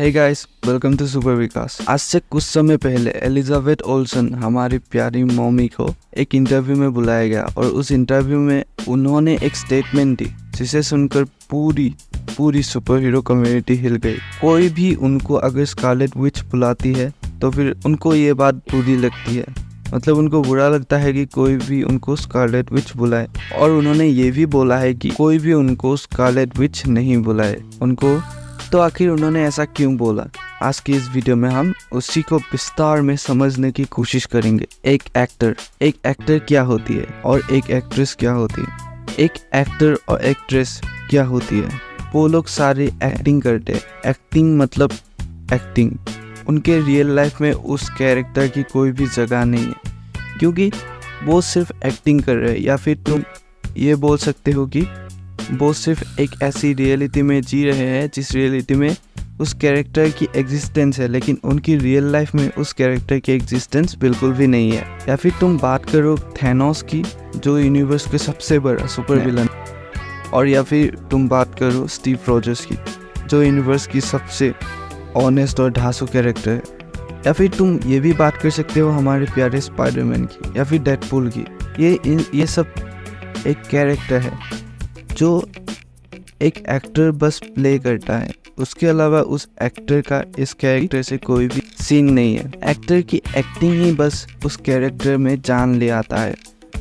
Hey guys, welcome to super Vikas. आज से कुछ समय पहले एलिजाबेथ ओल्सन हमारी प्यारी मम्मी को एक इंटरव्यू में बुलाया गया और उस इंटरव्यू में उन्होंने एक स्टेटमेंट दी जिसे सुनकर पूरी सुपर हीरो कम्युनिटी हिल गई। कोई भी उनको अगर स्कारलेट विच बुलाती है तो फिर उनको ये बात बुरी लगती है, मतलब उनको बुरा लगता है कि कोई भी उनको स्कारलेट विच बुलाए। और उन्होंने ये भी बोला है कि कोई भी उनको स्कारलेट विच नहीं बुलाए उनको। तो आखिर उन्होंने ऐसा क्यों बोला, आज की इस वीडियो में हम उसी को विस्तार में समझने की कोशिश करेंगे। एक एक्टर क्या होती है और एक एक्ट्रेस क्या होती है। एक एक्टर और एक्ट्रेस क्या होती है, वो लोग सारे एक्टिंग करते हैं। एक्टिंग मतलब एक्टिंग, उनके रियल लाइफ में उस कैरेक्टर की कोई भी जगह नहीं है, क्योंकि वो सिर्फ एक्टिंग कर रहे हैं। या फिर तुम ये बोल सकते हो कि वो सिर्फ एक ऐसी रियलिटी में जी रहे हैं जिस रियलिटी में उस कैरेक्टर की एग्जिस्टेंस है, लेकिन उनकी रियल लाइफ में उस कैरेक्टर की एग्जिस्टेंस बिल्कुल भी नहीं है। या फिर तुम बात करो थैनोस की, जो यूनिवर्स के सबसे बड़ा सुपर विलन, और या फिर तुम बात करो स्टीव रॉजर्स की, जो यूनिवर्स की सबसे ऑनेस्ट और ढांसू कैरेक्टर है। या फिर तुम ये भी बात कर सकते हो हमारे प्यारे स्पाइडरमैन की या फिर डेडपूल की। ये सब एक कैरेक्टर है जो एक एक्टर बस प्ले करता है, उसके अलावा उस एक्टर का इस कैरेक्टर से कोई भी सीन नहीं है। एक्टर की एक्टिंग ही बस उस कैरेक्टर में जान ले आता है,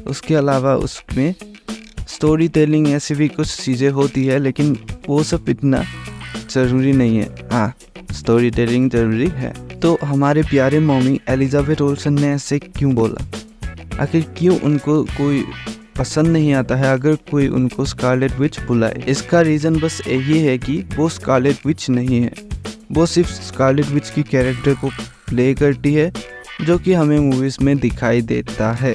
उसके अलावा उसमें स्टोरी टेलिंग ऐसी भी कुछ चीज़ें होती है, लेकिन वो सब इतना ज़रूरी नहीं है। हाँ, स्टोरी टेलिंग ज़रूरी है। तो हमारे प्यारे मम्मी एलिजाबेथ ओल्सन ने ऐसे क्यों बोला, आखिर क्यों उनको कोई पसंद नहीं आता है अगर कोई उनको स्कारलेट विच बुलाए। इसका रीज़न बस यही है कि वो स्कारलेट विच नहीं है, वो सिर्फ स्कारलेट विच की कैरेक्टर को प्ले करती है जो कि हमें मूवीज़ में दिखाई देता है।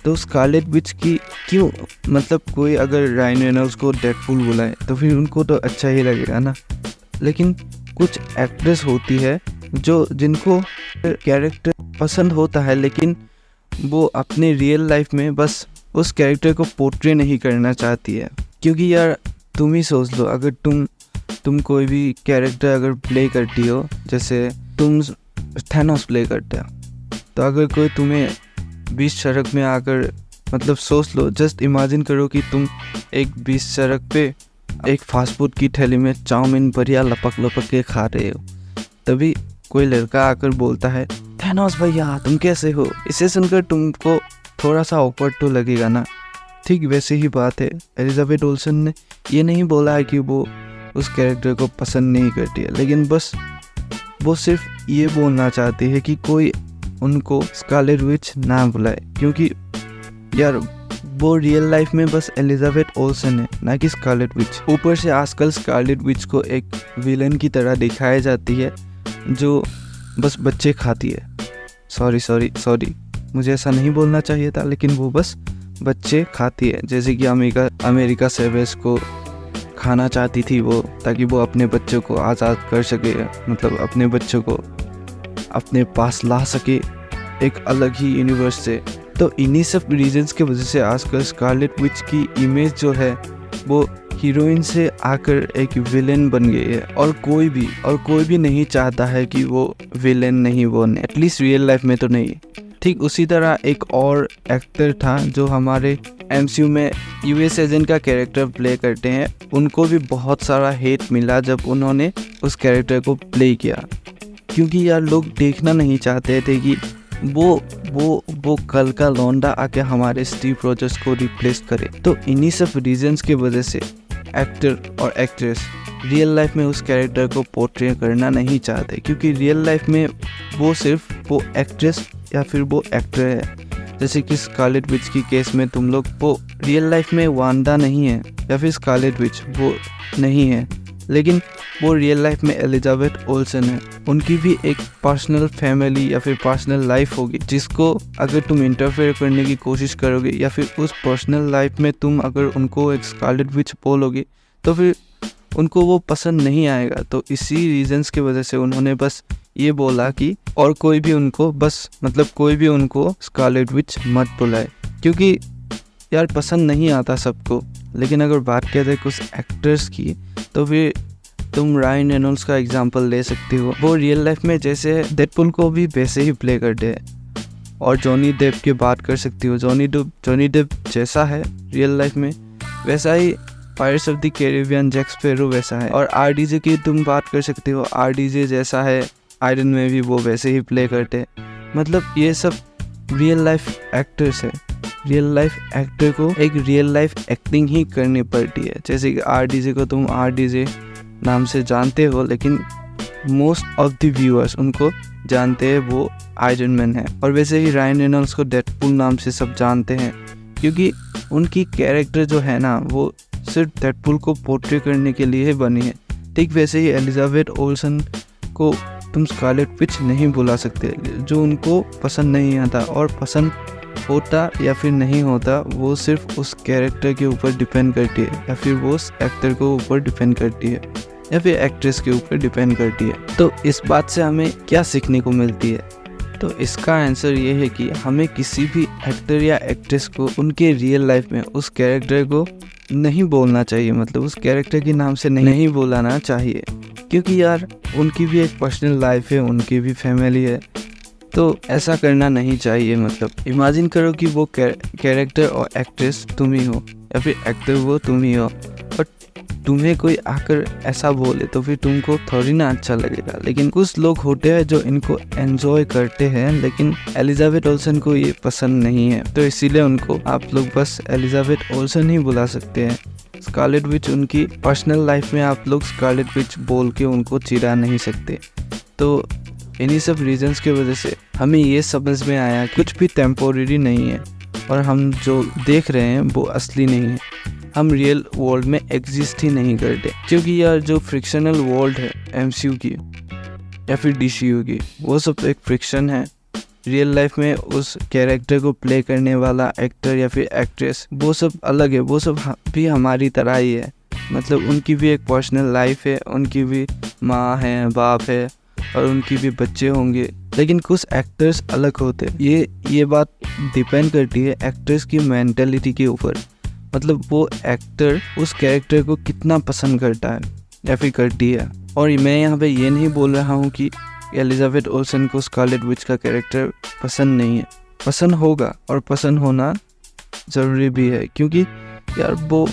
तो स्कारलेट विच की क्यों, मतलब कोई अगर रायन रेनॉल्ड्स को डेडपूल बुलाए तो फिर उनको तो अच्छा ही लगेगा ना। लेकिन कुछ एक्ट्रेस होती है जिनको कैरेक्टर पसंद होता है, लेकिन वो अपने रियल लाइफ में बस उस कैरेक्टर को पोर्ट्रे नहीं करना चाहती है। क्योंकि यार तुम ही सोच लो, अगर तुम कोई भी कैरेक्टर अगर प्ले करती हो, जैसे तुम थैनोस प्ले करते हो, तो अगर कोई तुम्हें बीच सड़क में आकर, मतलब सोच लो, जस्ट इमेजिन करो कि तुम एक बीच सड़क पे एक फास्ट फूड की ठेली में चाउमीन बढ़िया लपक के खा रहे हो, तभी कोई लड़का आकर बोलता है थैनोस भैया तुम कैसे हो। इसे सुनकर तुमको थोड़ा सा ऑकवर्ड तो लगेगा ना। ठीक वैसे ही बात है, एलिजाबेथ ओल्सन ने ये नहीं बोला है कि वो उस कैरेक्टर को पसंद नहीं करती है, लेकिन बस वो सिर्फ ये बोलना चाहती है कि कोई उनको स्कारलेट विच ना बुलाए, क्योंकि यार वो रियल लाइफ में बस एलिजाबेथ ओल्सन है, ना कि स्कारलेट विच। ऊपर से आजकल स्कारलेट विच को एक विलन की तरह दिखाई जाती है जो बस बच्चे खाती है। सॉरी, मुझे ऐसा नहीं बोलना चाहिए था, लेकिन वो बस बच्चे खाती है। जैसे कि अमेरिका सेवेज को खाना चाहती थी वो, ताकि वो अपने बच्चों को आज़ाद कर सके, मतलब अपने बच्चों को अपने पास ला सके एक अलग ही यूनिवर्स से। तो इन्हीं सब रीजंस के वजह से आजकल स्कारलेट विच की इमेज जो है वो हीरोइन से आकर एक विलेन बन गई है। और कोई भी नहीं चाहता है कि वो विलेन नहीं बने, एटलीस्ट रियल लाइफ में तो नहीं। ठीक उसी तरह एक और एक्टर था जो हमारे एमसीयू में यूएस एजेंट का कैरेक्टर प्ले करते हैं, उनको भी बहुत सारा हेट मिला जब उन्होंने उस कैरेक्टर को प्ले किया, क्योंकि यार लोग देखना नहीं चाहते थे कि वो कल का लौंडा आके हमारे स्टीव रॉजर्स को रिप्लेस करे। तो इन्हीं सब रीजंस की वजह से एक्टर और एक्ट्रेस रियल लाइफ में उस कैरेक्टर को पोर्ट्रे करना नहीं चाहते, क्योंकि रियल लाइफ में वो सिर्फ वो एक्ट्रेस या फिर वो एक्टर है। जैसे कि स्कारलेट विच की केस में तुम लोग, वो रियल लाइफ में वांडा नहीं है या फिर स्कारलेट विच वो नहीं है, लेकिन वो रियल लाइफ में एलिजाबेथ ओल्सन है। उनकी भी एक पर्सनल फैमिली या फिर पर्सनल लाइफ होगी, जिसको अगर तुम इंटरफेयर करने की कोशिश करोगे या फिर उस पर्सनल लाइफ में तुम अगर उनको एक स्कारलेट विच बोलोगे तो फिर उनको वो पसंद नहीं आएगा। तो इसी रीजंस की वजह से उन्होंने बस ये बोला कि और कोई भी उनको स्कारलेट विच मत बुलाए, क्योंकि यार पसंद नहीं आता सबको। लेकिन अगर बात किया जाए कुछ एक्टर्स की, तो फिर तुम रायन रेनॉल्ड्स का एग्जांपल ले सकती हो। वो रियल लाइफ में जैसे डेडपुल को भी वैसे ही प्ले करते हैं। और जॉनी डेप की बात कर सकती हो, जॉनी डेप जैसा है रियल लाइफ में वैसा ही pirates of the Caribbean Jack Sparrow वैसा है। और RDJ की तुम बात कर सकते हो, RDJ जैसा है आयरन में भी वो वैसे ही प्ले करते हैं। मतलब ये सब रियल लाइफ एक्टर्स है। रियल लाइफ एक्टर को एक रियल लाइफ एक्टिंग ही करनी पड़ती है। जैसे कि RDJ को तुम RDJ नाम से जानते हो, लेकिन मोस्ट ऑफ द व्यूअर्स उनको जानते हैं वो आयरन मैन है। और वैसे ही रायन रेनॉल्ड्स को डेडपुल नाम से सब जानते हैं, क्योंकि उनकी कैरेक्टर जो है ना वो सिर्फ डेडपुल को पोर्ट्रे करने के लिए बनी है। ठीक वैसे ही एलिजाबेथ ओल्सन को तुम स्कारलेट विच नहीं बुला सकते। जो उनको पसंद नहीं आता, और पसंद होता या फिर नहीं होता वो सिर्फ उस कैरेक्टर के ऊपर डिपेंड करती है, या फिर वो उस एक्टर के ऊपर डिपेंड करती है, या फिर एक्ट्रेस के ऊपर डिपेंड करती है। तो इस बात से हमें क्या सीखने को मिलती है? तो इसका आंसर ये है कि हमें किसी भी एक्टर या एक्ट्रेस को उनके रियल लाइफ में उस कैरेक्टर को नहीं बोलना चाहिए। मतलब उस कैरेक्टर के नाम से नहीं बुलाना चाहिए, क्योंकि यार उनकी भी एक पर्सनल लाइफ है, उनकी भी फैमिली है। तो ऐसा करना नहीं चाहिए। मतलब इमेजिन करो कि वो कैरेक्टर और एक्ट्रेस तुम ही हो, या फिर एक्टर वो तुम ही हो, और तुम्हें कोई आकर ऐसा बोले तो फिर तुमको थोड़ी ना अच्छा लगेगा। लेकिन कुछ लोग होते हैं जो इनको एंजॉय करते हैं, लेकिन एलिजाबेथ ओल्सन को ये पसंद नहीं है, तो इसीलिए उनको आप लोग बस एलिजाबेथ ओल्सन ही बुला सकते हैं। स्कारलेट विच उनकी पर्सनल लाइफ में आप लोग स्कारलेट विच बोल के उनको चिढ़ा नहीं सकते। तो इन्हीं सब रीजंस की वजह से हमें ये समझ में आया कुछ भी टेम्पोरेरी नहीं है, और हम जो देख रहे हैं वो असली नहीं है। हम रियल वर्ल्ड में एग्जिस्ट ही नहीं करते, क्योंकि यार जो फ्रिक्शनल वर्ल्ड है MCU की या फिर DCU की, वो सब एक फ्रिक्शन है। रियल लाइफ में उस कैरेक्टर को प्ले करने वाला एक्टर या फिर एक्ट्रेस वो सब अलग है, वो सब भी हमारी तरह ही है। मतलब उनकी भी एक पर्सनल लाइफ है, उनकी भी माँ है, बाप है, और उनकी भी बच्चे होंगे। लेकिन कुछ एक्टर्स अलग होते हैं। ये बात डिपेंड करती है एक्टर्स की मेंटालिटी के ऊपर। मतलब वो एक्टर उस कैरेक्टर को कितना पसंद करता है या फिर करती है। और मैं यहाँ पे ये नहीं बोल रहा हूँ कि एलिजाबेथ ओल्सन को स्कारलेट विच का कैरेक्टर पसंद नहीं है। पसंद होगा, और पसंद होना ज़रूरी भी है, क्योंकि यार वो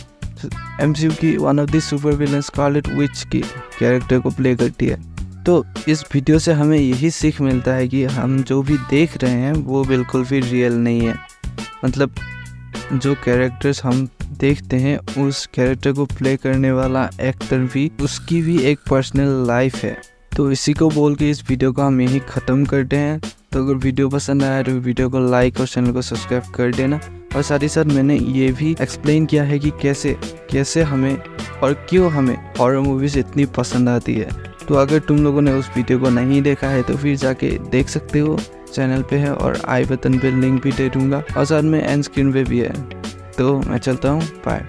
MCU की one of the super villain Scarlet Witch की कैरेक्टर को प्ले करती है। तो इस वीडियो से हमें यही सीख मिलता है कि हम जो भी देख रहे हैं वो बिल्कुल भी रियल नहीं है। मतलब जो कैरेक्टर्स हम देखते हैं उस कैरेक्टर को प्ले करने वाला एक्टर भी, उसकी भी एक पर्सनल लाइफ है। तो इसी को बोल के इस वीडियो को हम यहीं ख़त्म करते हैं। तो अगर वीडियो पसंद आया तो वीडियो को लाइक और चैनल को सब्सक्राइब कर देना। और साथ ही साथ मैंने ये भी एक्सप्लेन किया है कि कैसे हमें और क्यों हमें हॉरर मूवीज़ इतनी पसंद आती है। तो अगर तुम लोगों ने उस वीडियो को नहीं देखा है तो फिर जाके देख सकते हो, चैनल पे है, और आई बटन पे लिंक भी दे दूँगा, और साथ में एंड स्क्रीन पे भी है। तो मैं चलता हूँ, बाय।